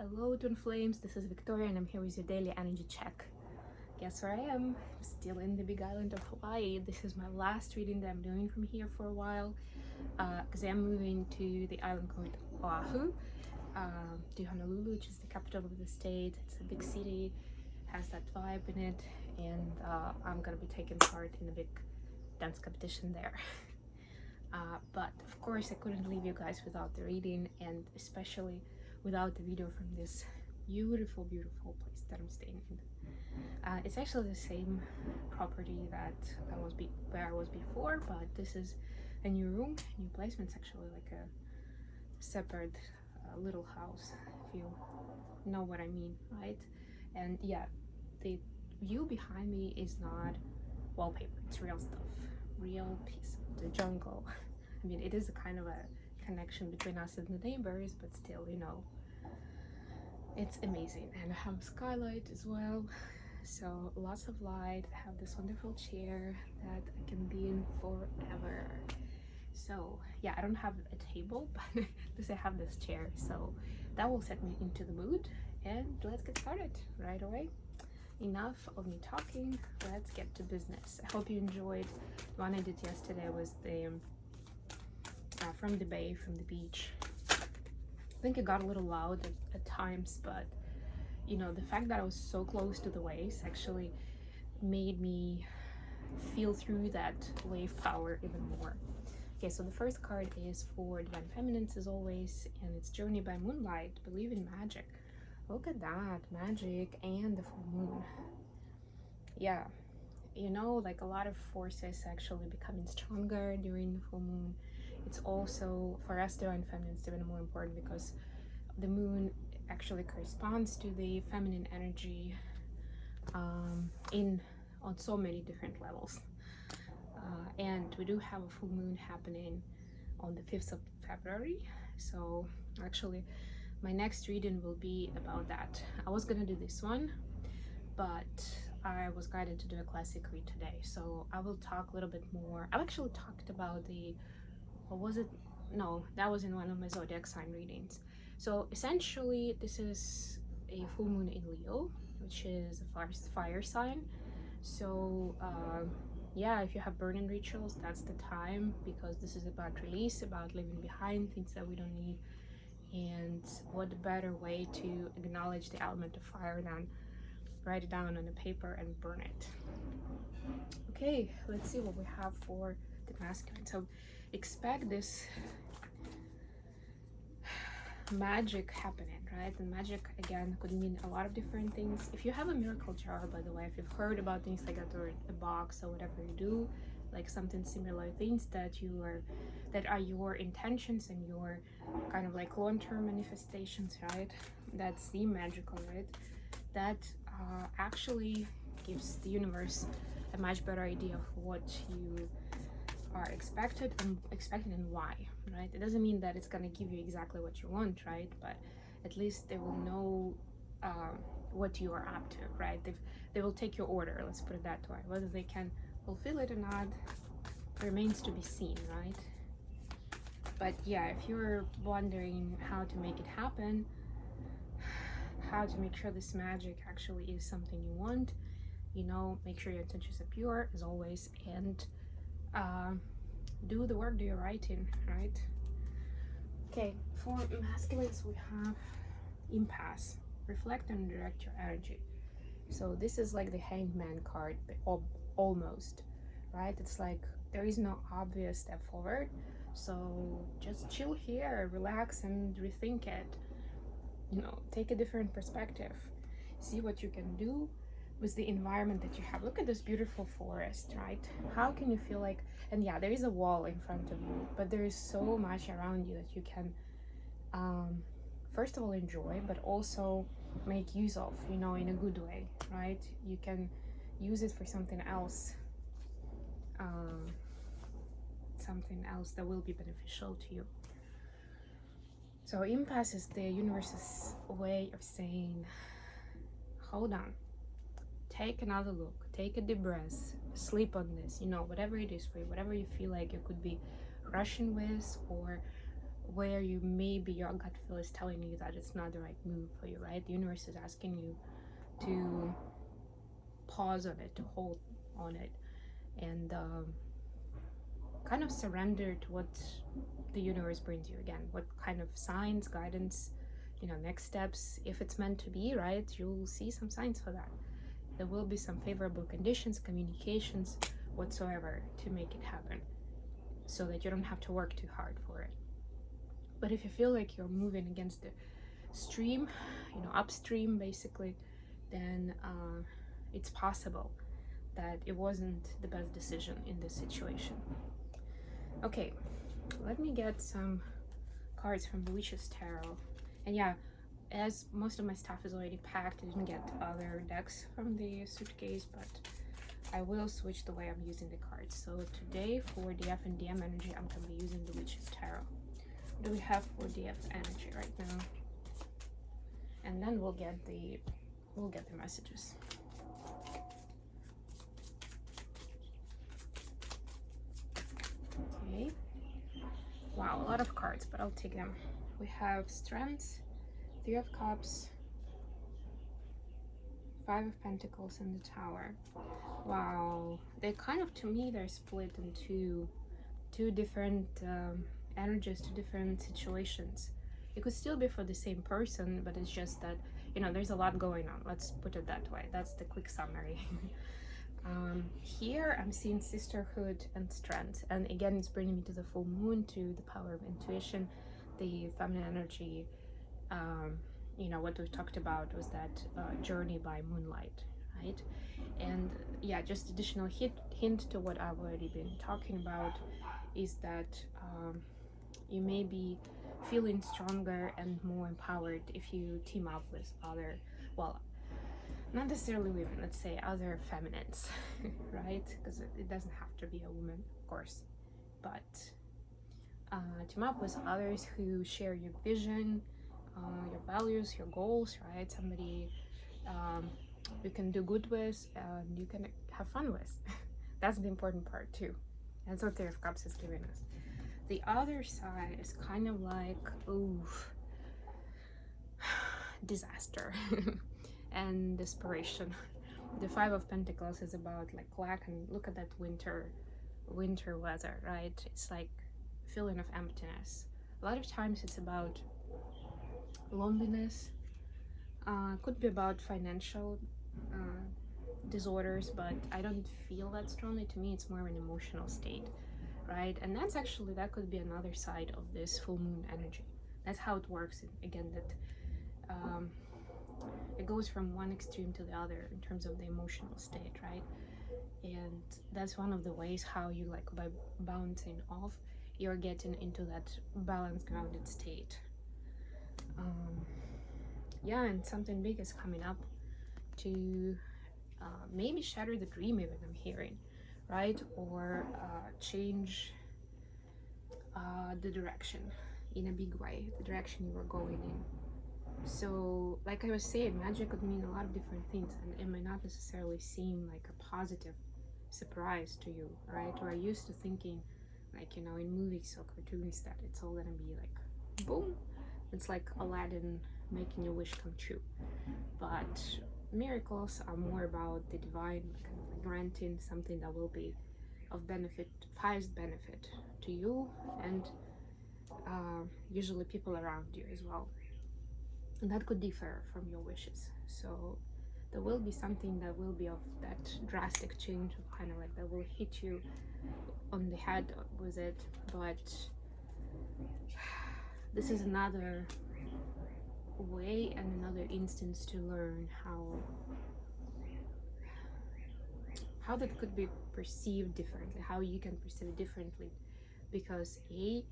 Hello twin flames, this is Victoria and I'm here with your daily energy check. Guess where I am? I'm still in the big island of Hawaii. This is my last reading that I'm doing from here for a while because I'm moving to the island called Oahu, to Honolulu, which is the capital of the state. It's a big city, has that vibe in it, and I'm gonna be taking part in a big dance competition there. But of course I couldn't leave you guys without the reading, and especially without the video from this beautiful place that I'm staying in. It's actually the same property that where I was before, but this is a new room, new placement. It's actually like a separate little house, if you know what I mean, right? And yeah, the view behind me is not wallpaper, it's real stuff, real piece of the jungle. I mean, it is a kind of a connection between us and the neighbors, but still, you know, it's amazing. And I have a skylight as well, so lots of light. I have this wonderful chair that I can be in forever. So yeah, I don't have a table, but at least I have this chair, so that will set me into the mood. And let's get started right away. Enough of me talking, let's get to business. I hope you enjoyed the one I did yesterday. Was the from the bay, from the beach. I think it got a little loud at times, but you know, the fact that I was so close to the waves actually made me feel through that wave power even more. Okay, so the first card is for Divine Feminines as always, and it's Journey by Moonlight, Believe in Magic. Look at that, magic and the full moon. Yeah, you know, like a lot of forces actually becoming stronger during the full moon. It's also, for us Divine Feminines, even more important because the moon actually corresponds to the feminine energy on so many different levels. And we do have a full moon happening on the 5th of February. So actually my next reading will be about that. I was gonna do this one, but I was guided to do a classic read today. So I will talk a little bit more. I've actually talked about the, what was it? No, that was in one of my zodiac sign readings. So essentially this is a full moon in Leo, which is a fire sign. So yeah, if you have burning rituals, that's the time, because this is about release, about leaving behind things that we don't need. And what better way to acknowledge the element of fire than write it down on a paper and burn it. Okay, let's see what we have for the masculine. So expect this magic happening, right? And magic again could mean a lot of different things. If you have a miracle jar, by the way, if you've heard about things like that, or a box or whatever you do, like something similar, things that are your intentions and your kind of like long-term manifestations, right? That seem magical, right? That actually gives the universe a much better idea of what you are expecting and why, right? It doesn't mean that it's gonna give you exactly what you want, right? But at least they will know what you are up to, right? They will take your order, let's put it that way. Whether they can fulfill it or not remains to be seen, right? But yeah, if you're wondering how to make it happen, how to make sure this magic actually is something you want, you know, make sure your intentions are pure as always, and do the work that you're writing, right? Okay, for masculines we have impasse, reflect and direct your energy. So this is like the hangman card, almost, right? It's like there is no obvious step forward, so just chill here, relax and rethink it, you know, take a different perspective, see what you can do with the environment that you have. Look at this beautiful forest, right? How can you feel like, and yeah, there is a wall in front of you, but there is so much around you that you can first of all enjoy, but also make use of, you know, in a good way, right? You can use it for something else, something else that will be beneficial to you. So impasse is the universe's way of saying, hold on, take another look, take a deep breath, sleep on this, you know, whatever it is for you, whatever you feel like you could be rushing with, or where you maybe your gut feel is telling you that it's not the right move for you, right? The universe is asking you to pause on it, to hold on it, and kind of surrender to what the universe brings you. Again, what kind of signs, guidance, next steps, if it's meant to be, right? You'll see some signs for that. There will be some favorable conditions, communications whatsoever to make it happen, so that you don't have to work too hard for it. But if you feel like you're moving against the stream, upstream basically, then it's possible that it wasn't the best decision in this situation. Okay, let me get some cards from the Witch's Tarot. And yeah, as most of my stuff is already packed, I didn't get other decks from the suitcase, but I will switch the way I'm using the cards. So today for the F and DM energy, I'm going to be using the Witch's Tarot. What do we have for the F energy right now? And then we'll get the messages. Okay. Wow, a lot of cards, but I'll take them. We have Strength, Three of Cups, Five of Pentacles, and the Tower. Wow, they kind of, to me, they're split into two different energies, two different situations. It could still be for the same person, but it's just that, there's a lot going on. Let's put it that way. That's the quick summary. Here I'm seeing sisterhood and strength, and again it's bringing me to the full moon, to the power of intuition, the feminine energy. What we talked about was that journey by moonlight, right? And yeah, just additional hint to what I've already been talking about is that you may be feeling stronger and more empowered if you team up with other, well, not necessarily women, let's say other feminines, right? Because it doesn't have to be a woman, of course, but team up with others who share your vision, your values, your goals, right? Somebody you can do good with and you can have fun with. That's the important part too. That's what Three of Cups is giving us. The other side is kind of like, oof, disaster and desperation. The Five of Pentacles is about like lack, and look at that winter weather, right? It's like feeling of emptiness. A lot of times it's about loneliness, could be about financial disorders, but I don't feel that strongly. To me, it's more of an emotional state, right? And that could be another side of this full moon energy. That's how it works. Again, that it goes from one extreme to the other in terms of the emotional state, right? And that's one of the ways how you, like, by bouncing off, you're getting into that balanced, grounded state. Yeah, and something big is coming up to maybe shatter the dream, even, I'm hearing, right? Or change the direction in a big way, the direction you were going in. So, like I was saying, magic could mean a lot of different things, and it may not necessarily seem like a positive surprise to you, right? Or are used to thinking, like, in movies or cartoons, that it's all gonna be like, boom, it's like Aladdin making your wish come true. But miracles are more about the divine, kind of like granting something that will be of benefit, highest benefit to you, and usually people around you as well. And that could differ from your wishes. So there will be something that will be of that drastic change, of kind of like that will hit you on the head with it. But this is another way and another instance to learn how that could be perceived differently, how you can perceive it differently, because A,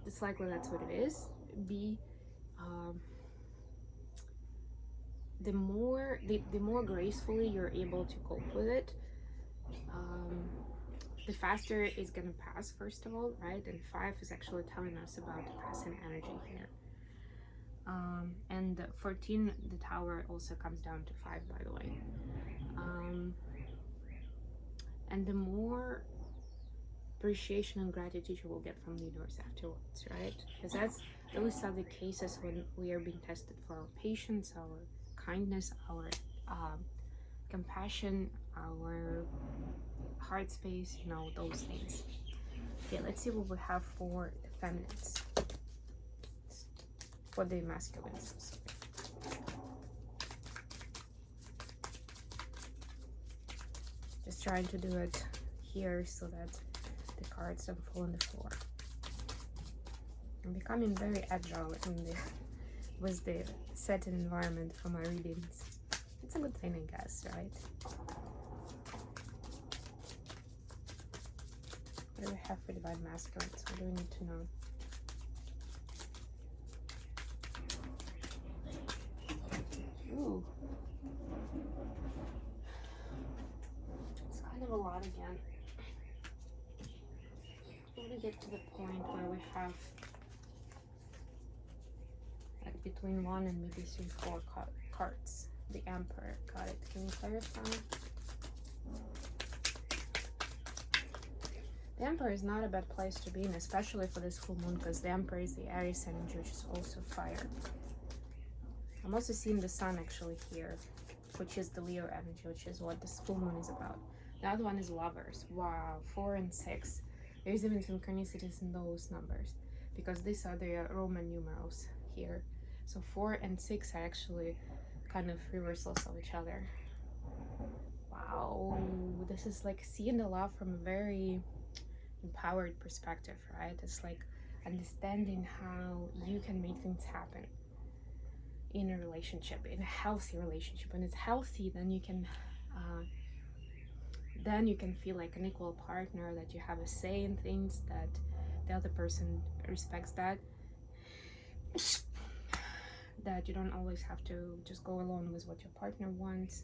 it's likely that's what it is. B, the more gracefully you're able to cope with it, the faster it's gonna pass, first of all, right? And 5 is actually telling us about the passing energy here. And 14, the Tower, also comes down to 5, by the way. And the more appreciation and gratitude you will get from the universe afterwards, right? Because those are the cases when we are being tested for our patience, our kindness, our compassion, our heart space, you know, those things. Okay, let's see what we have for the feminines, for the masculines. Just trying to do it here so that the cards don't fall on the floor. I'm becoming very agile with the set environment for my readings. It's a good thing, I guess, right? What do we have for divine masculines? What do we need to know? Ooh. It's kind of a lot again. When we get to the point where we have like between 1 and maybe 3, 4 cards. The Emperor. Got it. Can you clarify? The Emperor is not a bad place to be in, especially for this full moon, because the Emperor is the Aries energy, which is also fire. I'm also seeing the Sun actually here, which is the Leo energy, which is what this full moon is about. The other one is Lovers. Wow, 4 and 6. There's even synchronicities in those numbers, because these are the Roman numerals here. So 4 and 6 are actually kind of reversals of each other. Wow, this is like seeing the love from a very empowered perspective, right? It's like understanding how you can make things happen in a relationship, in a healthy relationship. When it's healthy, then you can feel like an equal partner, that you have a say in things, that the other person respects that you don't always have to just go along with what your partner wants,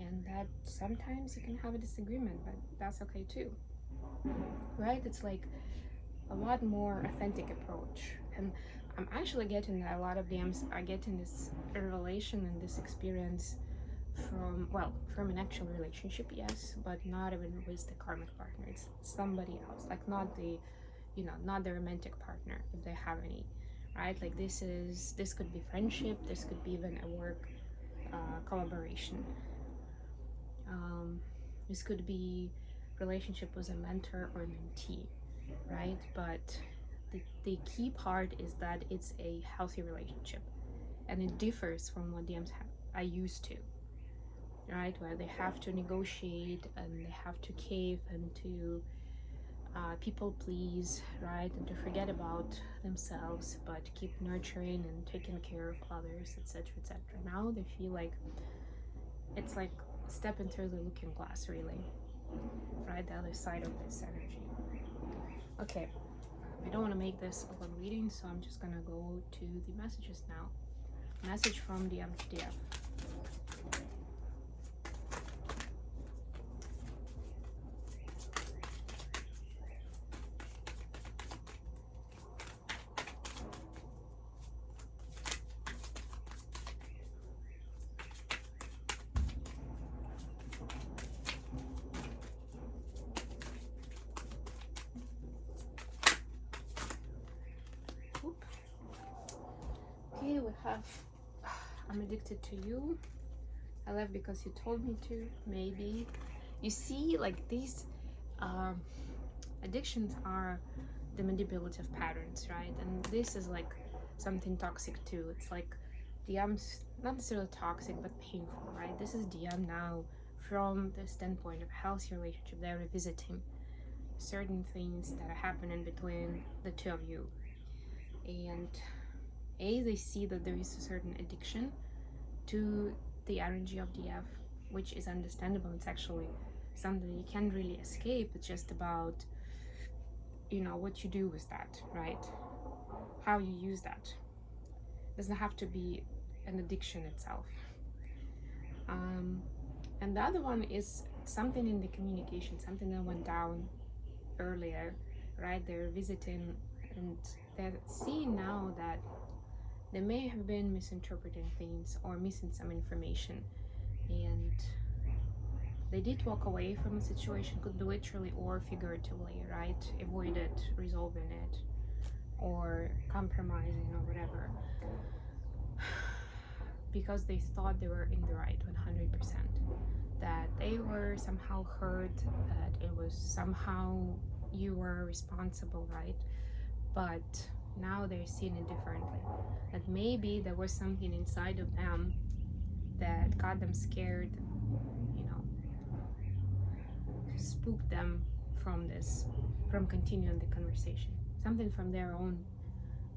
and that sometimes you can have a disagreement, but that's okay too, right? It's like a lot more authentic approach. And I'm actually getting that a lot of DMs are getting this revelation and this experience from an actual relationship, yes, but not even with the karmic partner. It's somebody else, like not the romantic partner, if they have any, right? Like this could be friendship, this could be even a work collaboration. This could be relationship with a mentor or mentee, right? But the key part is that it's a healthy relationship, and it differs from what DMs are used to, right? Where they have to negotiate and they have to cave and to people please, right? And to forget about themselves, but keep nurturing and taking care of others, etc., etc. Now they feel like it's like stepping through the looking glass, really, right? The other side of this energy. Okay, I don't want to make this a long reading, so I'm just gonna go to the messages now. Message from the MTF. Okay, we have I'm addicted to you. I left because you told me to. Maybe you see, like these addictions are the manipulative patterns, right? And this is like something toxic too. It's like DM's not necessarily toxic but painful, right? This is DM now from the standpoint of healthy relationship. They're revisiting certain things that are happening between the two of you, and they see that there is a certain addiction to the energy of DF, which is understandable. It's actually something you can't really escape. It's just about, what you do with that, right? How you use that. It doesn't have to be an addiction itself. And the other one is something in the communication, something that went down earlier, right? They're visiting and they're seeing now that they may have been misinterpreting things or missing some information, and they did walk away from a situation, could be literally or figuratively, right? Avoid it, resolving it, or compromising or whatever, because they thought they were in the right 100%, that they were somehow hurt, that it was somehow you were responsible, right? But now they're seeing it differently, that maybe there was something inside of them that got them scared, you know, spooked them from this, from continuing the conversation, something from their own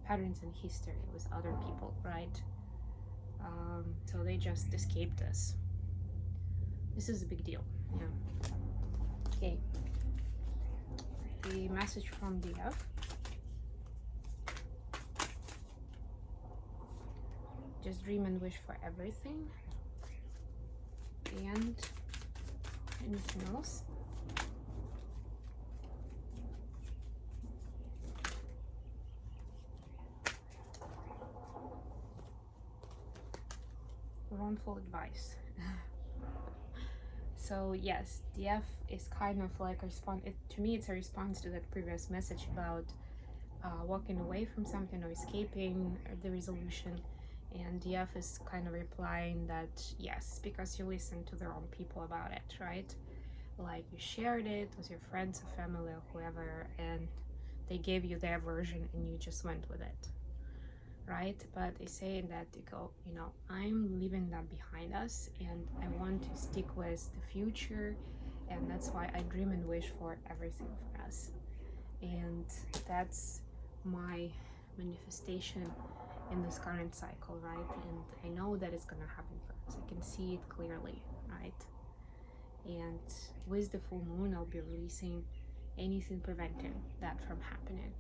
patterns and history with other people, right? So they just escaped us. This is a big deal. Yeah. Okay. The message from DF. Just dream and wish for everything. And anything else? Wrongful advice. So yes, DF is kind of like a response. To me, it's a response to that previous message about walking away from something or escaping the resolution. And DF is kind of replying that yes, because you listened to the wrong people about it, right? Like you shared it with your friends or family or whoever, and they gave you their version and you just went with it, right? But they say that they go, you know, I'm leaving that behind us and I want to stick with the future, and that's why I dream and wish for everything for us. And that's my manifestation in this current cycle, right? And I know that it's gonna happen for us. I can see it clearly, right? And with the full moon, I'll be releasing anything preventing that from happening.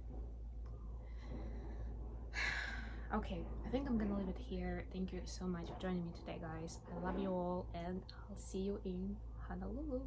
Okay, I think I'm gonna leave it here. Thank you so much for joining me today, guys. I love you all, and I'll see you in Honolulu.